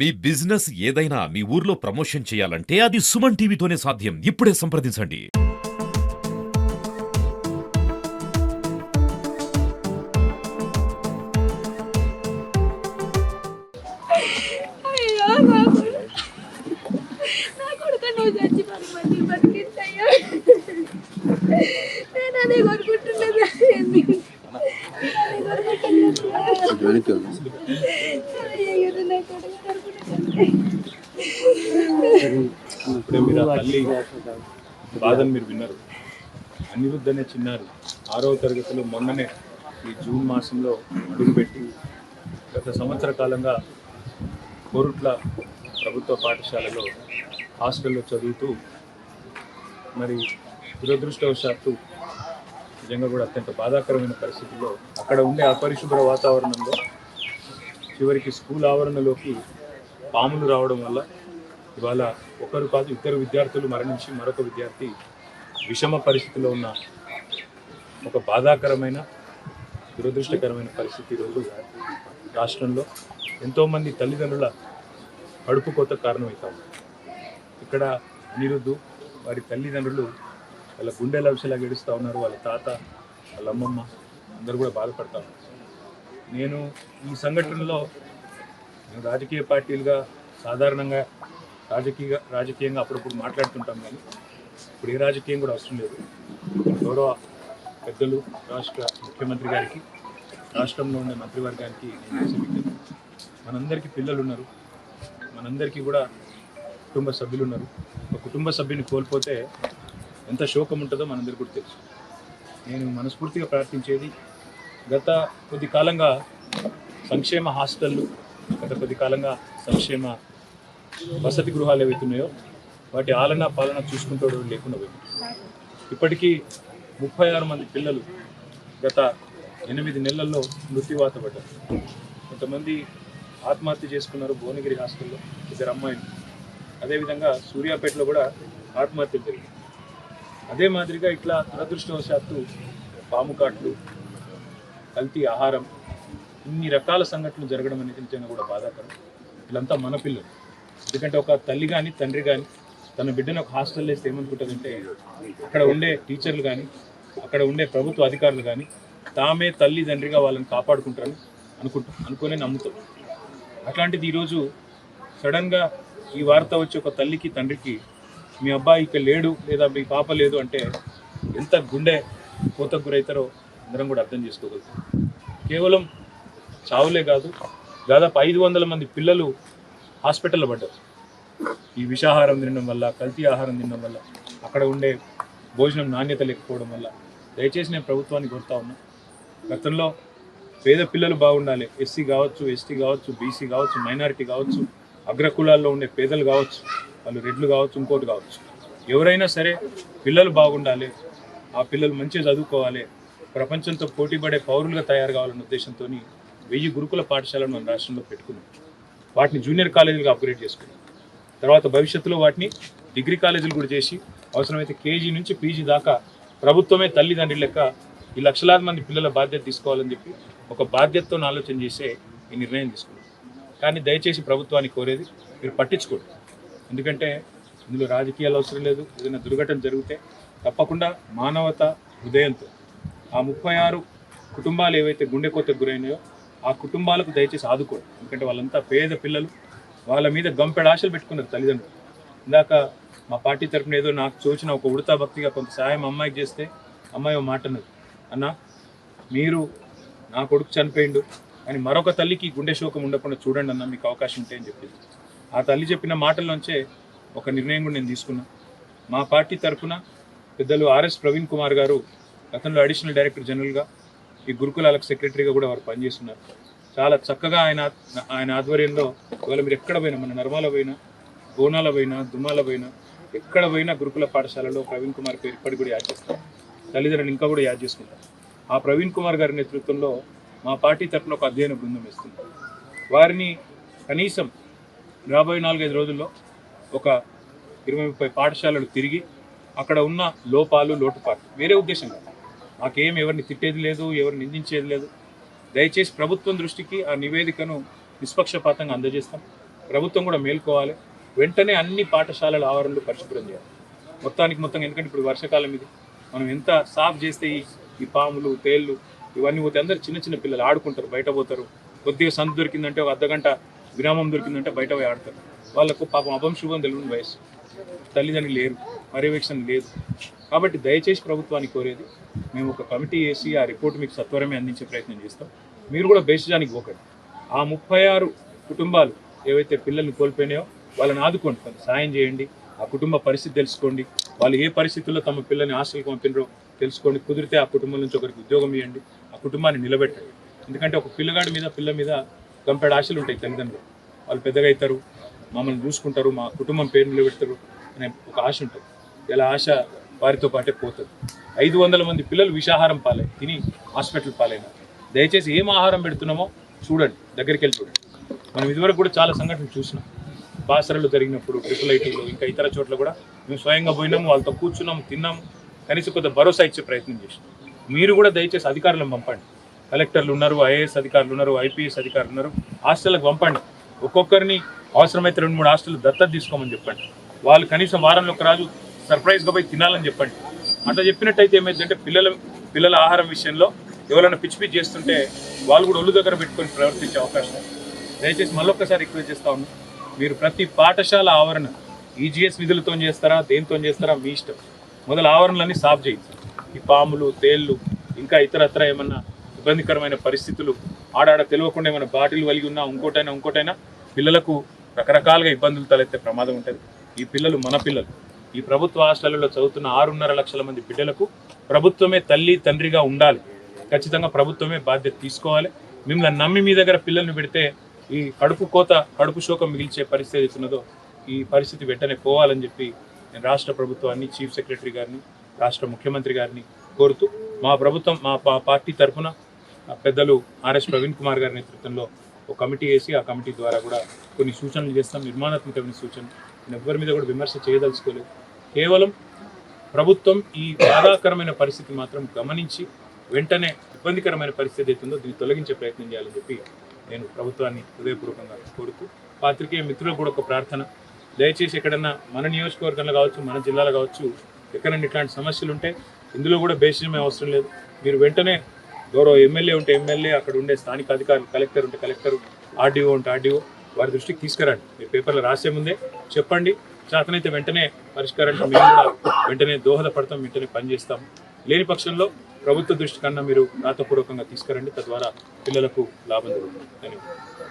మీ business ఏదైనా మీ ఊర్లో promotion చేయాలంటే అది సుమన్ టీవీతోనే సాధ్యం. ఇప్పుడే సంప్రదించండి. అయ్యో బాబు, నా కొడుకు నువ్వు చచ్చి మళ్ళీ బతికించయ్యా. నేను అదే కోరుకుంటున్నదా అయ్యో నా కొడుకు ఇప్పుడే మీరు ఆ తల్లి బాధను మీరు విన్నారు. అనిరుద్ధ్ అనే చిన్నారి 6వ తరగతిలో మొన్ననే ఈ జూన్ మాసంలో అడుగుపెట్టి గత సంవత్సర కాలంగా కోరుట్ల ప్రభుత్వ పాఠశాలలో హాస్టల్లో చదువుతూ మరి దురదృష్టవశాత్తు నిజంగా కూడా అత్యంత బాధాకరమైన పరిస్థితుల్లో అక్కడ ఉండే అపరిశుభ్ర వాతావరణంలో చివరికి స్కూల్ ఆవరణలోకి పాములు రావడం వల్ల ఇవాళ ఒకరు కాదు ఇద్దరు విద్యార్థులు మరణించి మరొక విద్యార్థి విషమ పరిస్థితిలో ఉన్న ఒక బాధాకరమైన దురదృష్టకరమైన పరిస్థితి ఈరోజు రాష్ట్రంలో ఎంతోమంది తల్లిదండ్రుల కడుపు కోత కారణమవుతాము. ఇక్కడ అనిరుద్ధు వారి తల్లిదండ్రులు వాళ్ళ గుండెల విషయాలు గడుస్తూ ఉన్నారు. వాళ్ళ తాత, వాళ్ళ అమ్మమ్మ అందరూ కూడా బాధపడతా ఉన్నారు. నేను ఈ సంఘటనలో రాజకీయ పార్టీలుగా సాధారణంగా రాజకీయంగా అప్పుడప్పుడు మాట్లాడుతుంటాం, కానీ ఇప్పుడు ఏ రాజకీయం కూడా అవసరం లేదు. గౌరవ పెద్దలు రాష్ట్ర ముఖ్యమంత్రి గారికి, రాష్ట్రంలో ఉండే మంత్రివర్గానికి మనందరికీ పిల్లలు ఉన్నారు, మనందరికీ కూడా కుటుంబ సభ్యులు ఉన్నారు. ఒక కుటుంబ సభ్యుని కోల్పోతే ఎంత శోకం ఉంటుందో మనందరికీ కూడా తెలుసు. నేను మనస్ఫూర్తిగా ప్రార్థించేది, గత కొద్ది కాలంగా సంక్షేమ హాస్టళ్ళు, గత కొద్ది కాలంగా సంక్షేమ వసతి గృహాలు ఏవైతున్నాయో వాటి ఆలన పాలన చూసుకుంటూ లేకుండా పోయింది. ఇప్పటికీ 36 మంది పిల్లలు గత 8 నెలల్లో మృత్యువాత పడ్డారు. కొంతమంది ఆత్మహత్య చేసుకున్నారు భువనగిరి హాస్టల్లో, 2 అమ్మాయిలు. అదేవిధంగా సూర్యాపేటలో కూడా ఆత్మహత్యలు జరిగింది. అదే మాదిరిగా ఇట్లా దురదృష్టవశాత్తు పాము కాట్లు, కల్తీ ఆహారం, ఇన్ని రకాల సంఘటనలు జరగడం అనేది నిజంగా కూడా బాధాకరం. వీళ్ళంతా మన పిల్లలు. ఎందుకంటే ఒక తల్లి కానీ తండ్రి కానీ తన బిడ్డను ఒక హాస్టల్లో వేస్తే ఏమనుకుంటుందంటే అక్కడ ఉండే టీచర్లు కానీ అక్కడ ఉండే ప్రభుత్వ అధికారులు కానీ తామే తల్లి తండ్రిగా వాళ్ళని కాపాడుకుంటారని అనుకునే నమ్ముతాం. అట్లాంటిది ఈరోజు సడన్గా ఈ వార్త వచ్చి ఒక తల్లికి తండ్రికి మీ అబ్బాయి ఇక్కడ లేడు లేదా మీ పాప లేదు అంటే ఎంత గుండె కోతకు గురవుతారో అందరం కూడా అర్థం చేసుకోగలుగుతాం. కేవలం చావులే కాదు, దాదాపు 500 మంది పిల్లలు హాస్పిటల్లో పడ్డారు. ఈ విషాహారం తినడం వల్ల, కల్తీ ఆహారం తినడం వల్ల, అక్కడ ఉండే భోజనం నాణ్యత లేకపోవడం వల్ల. దయచేసి నేను ప్రభుత్వాన్ని కోరుతా ఉన్నా, గతంలో పేద పిల్లలు బాగుండాలి, ఎస్సీ కావచ్చు, ఎస్టీ కావచ్చు, బీసీ కావచ్చు, మైనారిటీ కావచ్చు, అగ్రకులాల్లో ఉండే పేదలు కావచ్చు, వాళ్ళు రెడ్లు కావచ్చు, ఇంకోటి కావచ్చు, ఎవరైనా సరే పిల్లలు బాగుండాలి, ఆ పిల్లలు మంచిగా చదువుకోవాలి, ప్రపంచంతో పోటీపడే పౌరులుగా తయారు కావాలన్న ఉద్దేశంతో 1000 గురుకుల పాఠశాలను మన రాష్ట్రంలో పెట్టుకున్నాం. వాటిని జూనియర్ కాలేజీలుగా అప్గ్రేడ్ చేసుకున్నాం. తర్వాత భవిష్యత్తులో వాటిని డిగ్రీ కాలేజీలు కూడా చేసి అవసరమైతే కేజీ నుంచి పీజీ దాకా ప్రభుత్వమే తల్లిదండ్రుల లెక్క ఈ లక్షలాది మంది పిల్లల బాధ్యత తీసుకోవాలని చెప్పి ఒక బాధ్యతతో ఆలోచన చేసే ఈ నిర్ణయం తీసుకున్నాం. కానీ దయచేసి ప్రభుత్వాన్ని కోరేది, మీరు పట్టించుకోండి. ఎందుకంటే ఇందులో రాజకీయాలు అవసరం లేదు. ఏదైనా దుర్ఘటన జరిగితే తప్పకుండా మానవత హృదయంతో ఆ 36 కుటుంబాలు ఏవైతే గుండె కోతకు గురైనాయో ఆ కుటుంబాలకు దయచేసి ఆదుకోండి. ఎందుకంటే వాళ్ళంతా పేద పిల్లలు, వాళ్ళ మీద గంపెడ ఆశలు పెట్టుకున్నారు తల్లిదండ్రులు. ఇందాక మా పార్టీ తరఫున ఏదో నాకు చూసిన ఒక ఉడతా భక్తిగా కొంత సాయం అమ్మాయికి చేస్తే అమ్మాయి మాట అన్నది, అన్న మీరు నా కొడుకు చనిపోయిండు కానీ మరొక తల్లికి గుండె శోకం ఉండకుండా చూడండి అన్న, మీకు అవకాశం ఉంటే అని చెప్పింది. ఆ తల్లి చెప్పిన మాటల్లోంచే ఒక నిర్ణయం కూడా నేను తీసుకున్నా. మా పార్టీ తరఫున పెద్దలు ఆర్ఎస్ ప్రవీణ్ కుమార్ గారు గతంలో అడిషనల్ డైరెక్టర్ జనరల్గా ఈ గురుకులాలకు సెక్రటరీగా కూడా వారు పనిచేస్తున్నారు. చాలా చక్కగా ఆయన ఆధ్వర్యంలో ఇవాళ మీరు ఎక్కడ పోయినా, మన నర్మాల పోయినా, బోనాల పోయినా, దుమ్మాల పోయినా, ఎక్కడ పోయినా గురుకుల పాఠశాలలో ప్రవీణ్ కుమార్ పేరు ఇప్పటికి కూడా యాడ్ చేస్తారు. తల్లిదండ్రులు ఇంకా కూడా యాడ్ చేసుకుంటారు. ఆ ప్రవీణ్ కుమార్ గారి నేతృత్వంలో మా పార్టీ తరఫున ఒక అధ్యయన బృందం వేస్తుంది. వారిని కనీసం రాబోయే 4-5 రోజుల్లో ఒక 20-30 పాఠశాలలు తిరిగి అక్కడ ఉన్న లోపాలు, లోటుపాట్లు, వేరే ఉద్దేశం కాదు, మాకేం ఎవరిని తిట్టేది లేదు, ఎవరిని నిందించేది లేదు. దయచేసి ప్రభుత్వం దృష్టికి ఆ నివేదికను నిష్పక్షపాతంగా అందజేస్తాం. ప్రభుత్వం కూడా మేల్కోవాలి. వెంటనే అన్ని పాఠశాలల ఆవరణలు పరిశుభ్రం చేయాలి మొత్తం. ఎందుకంటే ఇప్పుడు వర్షాకాలం ఇది, మనం ఎంత సాఫ్ చేస్తే ఈ పాములు తేళ్ళు ఇవన్నీ పోతే అందరు చిన్న పిల్లలు ఆడుకుంటారు, బయట పోతారు. కొద్దిగా సందు దొరికిందంటే ఒక అర్ధగంట విరామం దొరికిందంటే బయట పోయి ఆడతారు. వాళ్ళకు పాపం అభంశుభం తెలియని వయసు, తల్లిదండ్రులు లేరు, పర్యవేక్షణ లేదు. కాబట్టి దయచేసి ప్రభుత్వాన్ని కోరేది, మేము ఒక కమిటీ వేసి ఆ రిపోర్ట్ మీకు సత్వరమే అందించే ప్రయత్నం చేస్తాం. మీరు కూడా బేసిజానికి పోకండి. ఆ 36 కుటుంబాలు ఏవైతే పిల్లల్ని కోల్పోయినాయో వాళ్ళని ఆదుకోండి, కొంత సాయం చేయండి. ఆ కుటుంబ పరిస్థితి తెలుసుకోండి, వాళ్ళు ఏ పరిస్థితుల్లో తమ పిల్లల్ని హాస్టల్కి పంపినరో తెలుసుకోండి. కుదిరితే ఆ కుటుంబం నుంచి ఒకరికి ఉద్యోగం ఇవ్వండి, ఆ కుటుంబాన్ని నిలబెట్టండి. ఎందుకంటే ఒక పిల్లగాడి మీద పిల్ల మీద గంపెడు ఆశలు ఉంటాయి తల్లిదండ్రులు. వాళ్ళు పెద్దగా అవుతారు, మమ్మల్ని చూసుకుంటారు, మా కుటుంబం పేరు నిలబెడతారు అనే ఒక ఆశ ఉంటుంది. ఇలా ఆశ వారితో పాటే పోతుంది. 500 మంది పిల్లలు విషాహారం పాలై తిని హాస్పిటల్ పాలైనా. దయచేసి ఏం ఆహారం పెడుతున్నామో చూడండి, దగ్గరికి వెళ్ళి చూడండి. మనం ఇదివరకు కూడా చాలా సంఘటనలు చూసినాం. బాసరలు జరిగినప్పుడు, IIITలో ఇంకా ఇతర చోట్ల కూడా మేము స్వయంగా పోయినాము, వాళ్ళతో కూర్చున్నాము, తిన్నాము, కనీసం కొంత భరోసా ఇచ్చే ప్రయత్నం చేసినాం. మీరు కూడా దయచేసి అధికారులను పంపండి. కలెక్టర్లు ఉన్నారు, IAS అధికారులు ఉన్నారు, IPS అధికారులు ఉన్నారు, హాస్టల్కి పంపండి. ఒక్కొక్కరిని అవసరమైతే 2-3 హాస్టల్ దత్తత తీసుకోమని చెప్పండి. వాళ్ళు కనీసం వారంలో ఒక రోజు సర్ప్రైజ్గా పోయి తినాలని చెప్పండి. అట్లా చెప్పినట్టయితే ఏమైందంటే పిల్లల ఆహారం విషయంలో ఎవరైనా పిచ్చి చేస్తుంటే వాళ్ళు కూడా ఒళ్ళు దగ్గర పెట్టుకొని ప్రవర్తించే అవకాశం. దయచేసి మళ్ళొక్కసారి రిక్వెస్ట్ చేస్తా ఉన్నాం, మీరు ప్రతి పాఠశాల ఆవరణ EGS నిధులతో చేస్తారా, దేనితో చేస్తారా మీ ఇష్టం. మొదలు ఆవరణలన్నీ సాఫ్ చేయించాలి. ఈ పాములు తేళ్ళు ఇంకా ఇతరత్ర ఏమన్నా ఇబ్బందికరమైన పరిస్థితులు ఆడాడ తెలియకుండా ఏమైనా బాటిల్ వలిగి ఉన్నా ఇంకోటైనా పిల్లలకు రకరకాలుగా ఇబ్బందులు తలెత్తే ప్రమాదం ఉంటుంది. ఈ పిల్లలు మన పిల్లలు. ఈ ప్రభుత్వ హాస్టళ్లలో చదువుతున్న 6.5 లక్షల మంది బిడ్డలకు ప్రభుత్వమే తల్లి తండ్రిగా ఉండాలి. ఖచ్చితంగా ప్రభుత్వమే బాధ్యత తీసుకోవాలి. మిమ్మల్ని నమ్మి మీ దగ్గర పిల్లల్ని పెడితే ఈ కడుపు శోకం మిగిల్చే పరిస్థితి ఉన్నదో ఈ పరిస్థితి వెంటనే పోవాలని చెప్పి నేను రాష్ట్ర ప్రభుత్వాన్ని, చీఫ్ సెక్రటరీ గారిని, రాష్ట్ర ముఖ్యమంత్రి గారిని కోరుతూ మా పార్టీ తరఫున పెద్దలు RS ప్రవీణ్ కుమార్ గారి నేతృత్వంలో ఒక కమిటీ వేసి ఆ కమిటీ ద్వారా కూడా కొన్ని సూచనలు చేస్తాం, నిర్మాణాత్మకమైన సూచనలు. నేను ఎవ్వరి మీద కూడా విమర్శ చేయదలుచుకోలేదు. కేవలం ప్రభుత్వం ఈ బాధాకరమైన పరిస్థితి మాత్రం గమనించి వెంటనే ఇబ్బందికరమైన పరిస్థితి అవుతుందో దీన్ని తొలగించే ప్రయత్నం చేయాలని చెప్పి నేను ప్రభుత్వాన్ని హృదయపూర్వకంగా కోరుతూ, పాత్రికేయ మిత్రులకు కూడా ఒక ప్రార్థన, దయచేసి ఎక్కడన్నా మన నియోజకవర్గంలో కావచ్చు, మన జిల్లాలో కావచ్చు, ఎక్కడన్నా ఇట్లాంటి సమస్యలు ఉంటే ఇందులో కూడా బేసిజమే అవసరం లేదు. మీరు వెంటనే గౌరవ ఎమ్మెల్యే ఉంటే ఎమ్మెల్యే, అక్కడ ఉండే స్థానిక అధికారులు, కలెక్టర్ ఉంటే కలెక్టర్, RDO ఉంటే RDO వారి దృష్టికి తీసుకురండి. మీరు పేపర్లో రాసే ముందే చెప్పండి. చేతనైతే వెంటనే పరిష్కారానికి మేము కూడా వెంటనే దోహదపడతాం, వెంటనే పనిచేస్తాం. లేని పక్షంలో ప్రభుత్వ దృష్టి కన్నా మీరు రాతపూర్వకంగా తీసుకురండి, తద్వారా పిల్లలకు లాభం జరుగుతుంది. ధన్యవాదాలు.